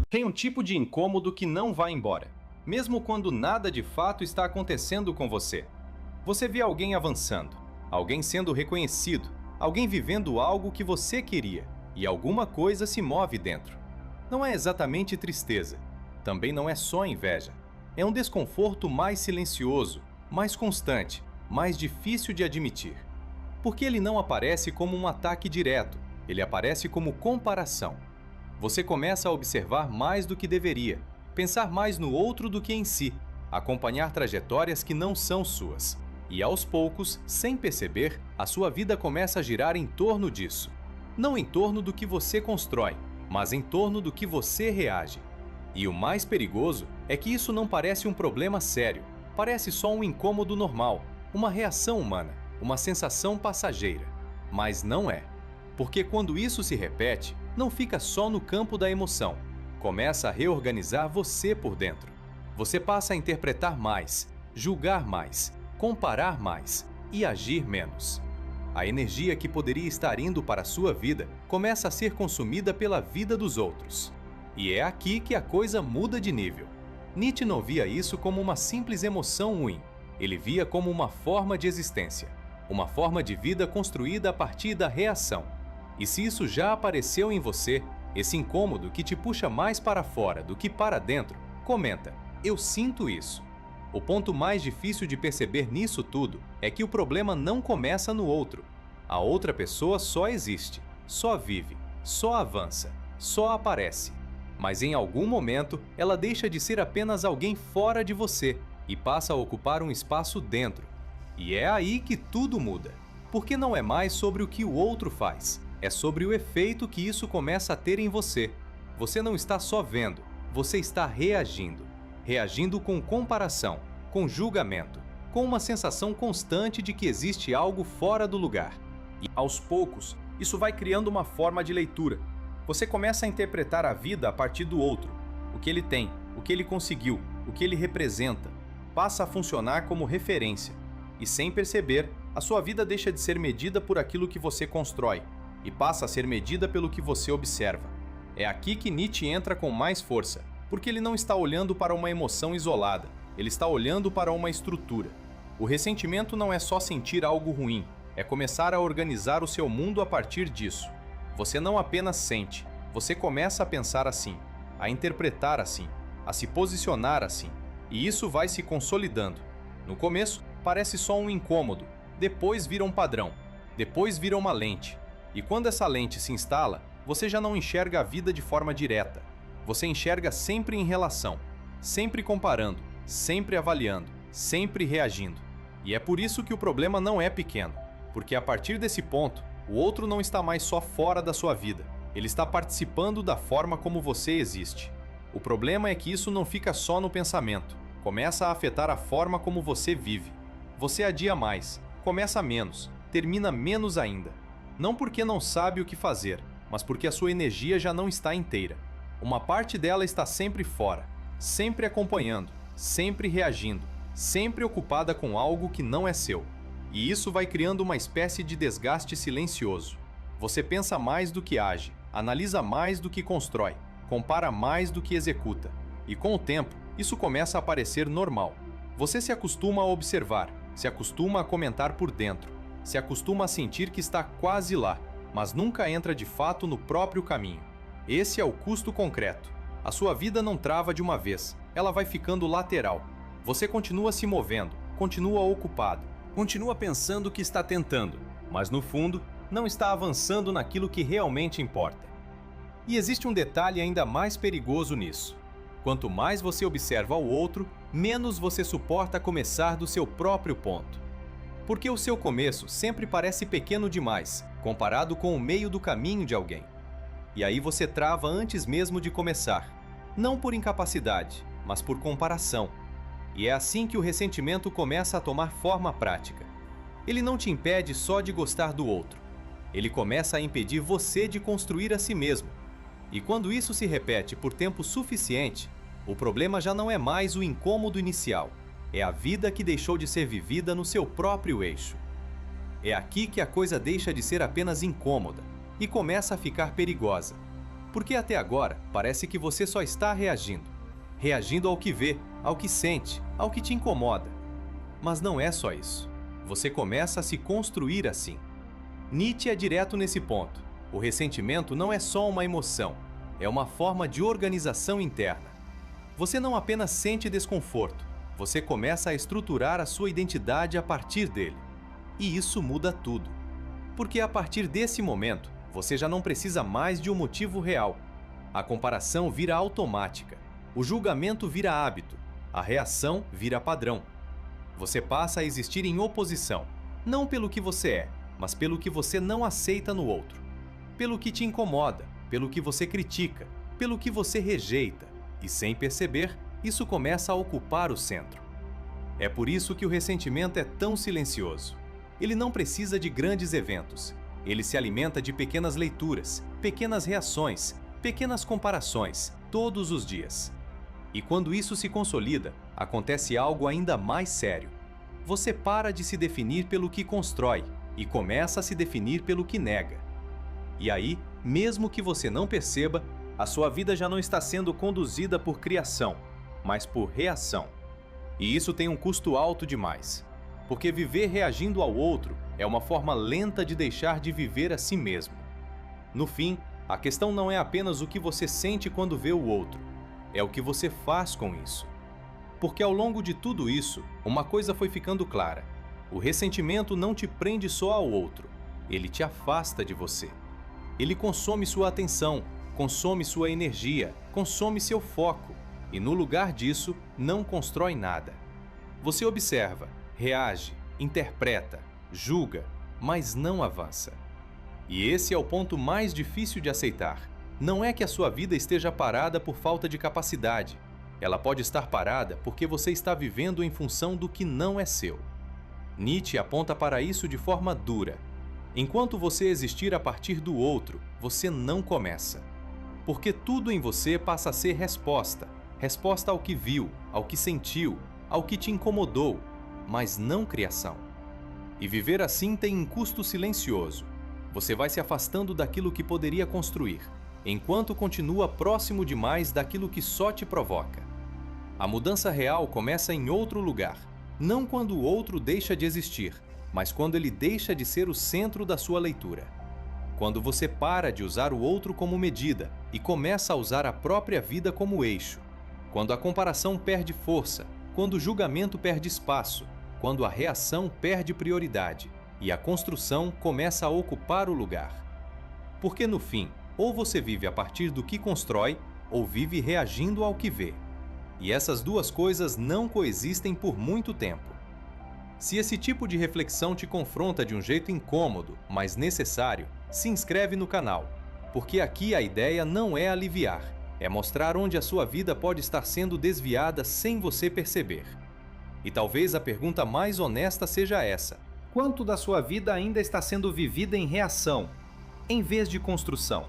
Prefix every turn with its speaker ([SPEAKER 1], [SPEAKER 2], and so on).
[SPEAKER 1] Tem um tipo de incômodo que não vai embora, mesmo quando nada de fato está acontecendo com você. Você vê alguém avançando, alguém sendo reconhecido, alguém vivendo algo que você queria, e alguma coisa se move dentro. Não é exatamente tristeza, também não é só inveja. É um desconforto mais silencioso, mais constante, mais difícil de admitir. Porque ele não aparece como um ataque direto, ele aparece como comparação. Você começa a observar mais do que deveria, pensar mais no outro do que em si, acompanhar trajetórias que não são suas. E aos poucos, sem perceber, a sua vida começa a girar em torno disso. Não em torno do que você constrói, mas em torno do que você reage. E o mais perigoso é que isso não parece um problema sério, parece só um incômodo normal, uma reação humana, uma sensação passageira. Mas não é. Porque quando isso se repete, não fica só no campo da emoção. Começa a reorganizar você por dentro. Você passa a interpretar mais, julgar mais, comparar mais e agir menos. A energia que poderia estar indo para a sua vida começa a ser consumida pela vida dos outros. E é aqui que a coisa muda de nível. Nietzsche não via isso como uma simples emoção ruim. Ele via como uma forma de existência, uma forma de vida construída a partir da reação. E se isso já apareceu em você, esse incômodo que te puxa mais para fora do que para dentro, comenta: eu sinto isso. O ponto mais difícil de perceber nisso tudo é que o problema não começa no outro. A outra pessoa só existe, só vive, só avança, só aparece. Mas em algum momento, ela deixa de ser apenas alguém fora de você e passa a ocupar um espaço dentro. E é aí que tudo muda. Porque não é mais sobre o que o outro faz. É sobre o efeito que isso começa a ter em você. Você não está só vendo, você está reagindo. Reagindo com comparação, com julgamento, com uma sensação constante de que existe algo fora do lugar. E aos poucos, isso vai criando uma forma de leitura. Você começa a interpretar a vida a partir do outro. O que ele tem, o que ele conseguiu, o que ele representa. Passa a funcionar como referência. E sem perceber, a sua vida deixa de ser medida por aquilo que você constrói e passa a ser medida pelo que você observa. É aqui que Nietzsche entra com mais força, porque ele não está olhando para uma emoção isolada, ele está olhando para uma estrutura. O ressentimento não é só sentir algo ruim, é começar a organizar o seu mundo a partir disso. Você não apenas sente, você começa a pensar assim, a interpretar assim, a se posicionar assim, e isso vai se consolidando. No começo, parece só um incômodo, depois vira um padrão, depois vira uma lente. E quando essa lente se instala, você já não enxerga a vida de forma direta. Você enxerga sempre em relação, sempre comparando, sempre avaliando, sempre reagindo. E é por isso que o problema não é pequeno, porque a partir desse ponto, o outro não está mais só fora da sua vida, ele está participando da forma como você existe. O problema é que isso não fica só no pensamento, começa a afetar a forma como você vive. Você adia mais, começa menos, termina menos ainda. Não porque não sabe o que fazer, mas porque a sua energia já não está inteira. Uma parte dela está sempre fora, sempre acompanhando, sempre reagindo, sempre ocupada com algo que não é seu. E isso vai criando uma espécie de desgaste silencioso. Você pensa mais do que age, analisa mais do que constrói, compara mais do que executa. E com o tempo, isso começa a parecer normal. Você se acostuma a observar, se acostuma a comentar por dentro, se acostuma a sentir que está quase lá, mas nunca entra de fato no próprio caminho. Esse é o custo concreto. A sua vida não trava de uma vez, ela vai ficando lateral. Você continua se movendo, continua ocupado, continua pensando que está tentando, mas no fundo, não está avançando naquilo que realmente importa. E existe um detalhe ainda mais perigoso nisso. Quanto mais você observa o outro, menos você suporta começar do seu próprio ponto. Porque o seu começo sempre parece pequeno demais, comparado com o meio do caminho de alguém. E aí você trava antes mesmo de começar. Não por incapacidade, mas por comparação. E é assim que o ressentimento começa a tomar forma prática. Ele não te impede só de gostar do outro. Ele começa a impedir você de construir a si mesmo. E quando isso se repete por tempo suficiente, o problema já não é mais o incômodo inicial. É a vida que deixou de ser vivida no seu próprio eixo. É aqui que a coisa deixa de ser apenas incômoda e começa a ficar perigosa. Porque até agora parece que você só está reagindo. Reagindo ao que vê, ao que sente, ao que te incomoda. Mas não é só isso. Você começa a se construir assim. Nietzsche é direto nesse ponto. O ressentimento não é só uma emoção, é uma forma de organização interna. Você não apenas sente desconforto, você começa a estruturar a sua identidade a partir dele. E isso muda tudo. Porque a partir desse momento, você já não precisa mais de um motivo real. A comparação vira automática. O julgamento vira hábito. A reação vira padrão. Você passa a existir em oposição, não pelo que você é, mas pelo que você não aceita no outro. Pelo que te incomoda, pelo que você critica, pelo que você rejeita. E sem perceber, isso começa a ocupar o centro. É por isso que o ressentimento é tão silencioso. Ele não precisa de grandes eventos. Ele se alimenta de pequenas leituras, pequenas reações, pequenas comparações, todos os dias. E quando isso se consolida, acontece algo ainda mais sério. Você para de se definir pelo que constrói e começa a se definir pelo que nega. E aí, mesmo que você não perceba, a sua vida já não está sendo conduzida por criação, mas por reação. E isso tem um custo alto demais. Porque viver reagindo ao outro é uma forma lenta de deixar de viver a si mesmo. No fim, a questão não é apenas o que você sente quando vê o outro, é o que você faz com isso. Porque ao longo de tudo isso, uma coisa foi ficando clara: o ressentimento não te prende só ao outro, ele te afasta de você. Ele consome sua atenção, consome sua energia, consome seu foco, e no lugar disso, não constrói nada. Você observa, reage, interpreta, julga, mas não avança. E esse é o ponto mais difícil de aceitar. Não é que a sua vida esteja parada por falta de capacidade. Ela pode estar parada porque você está vivendo em função do que não é seu. Nietzsche aponta para isso de forma dura. Enquanto você existir a partir do outro, você não começa. Porque tudo em você passa a ser resposta. Resposta ao que viu, ao que sentiu, ao que te incomodou, mas não criação. E viver assim tem um custo silencioso. Você vai se afastando daquilo que poderia construir, enquanto continua próximo demais daquilo que só te provoca. A mudança real começa em outro lugar, não quando o outro deixa de existir, mas quando ele deixa de ser o centro da sua leitura. Quando você para de usar o outro como medida e começa a usar a própria vida como eixo. Quando a comparação perde força, quando o julgamento perde espaço, quando a reação perde prioridade e a construção começa a ocupar o lugar. Porque no fim, ou você vive a partir do que constrói, ou vive reagindo ao que vê. E essas duas coisas não coexistem por muito tempo. Se esse tipo de reflexão te confronta de um jeito incômodo, mas necessário, se inscreve no canal, porque aqui a ideia não é aliviar, é mostrar onde a sua vida pode estar sendo desviada sem você perceber. E talvez a pergunta mais honesta seja essa: quanto da sua vida ainda está sendo vivida em reação, em vez de construção?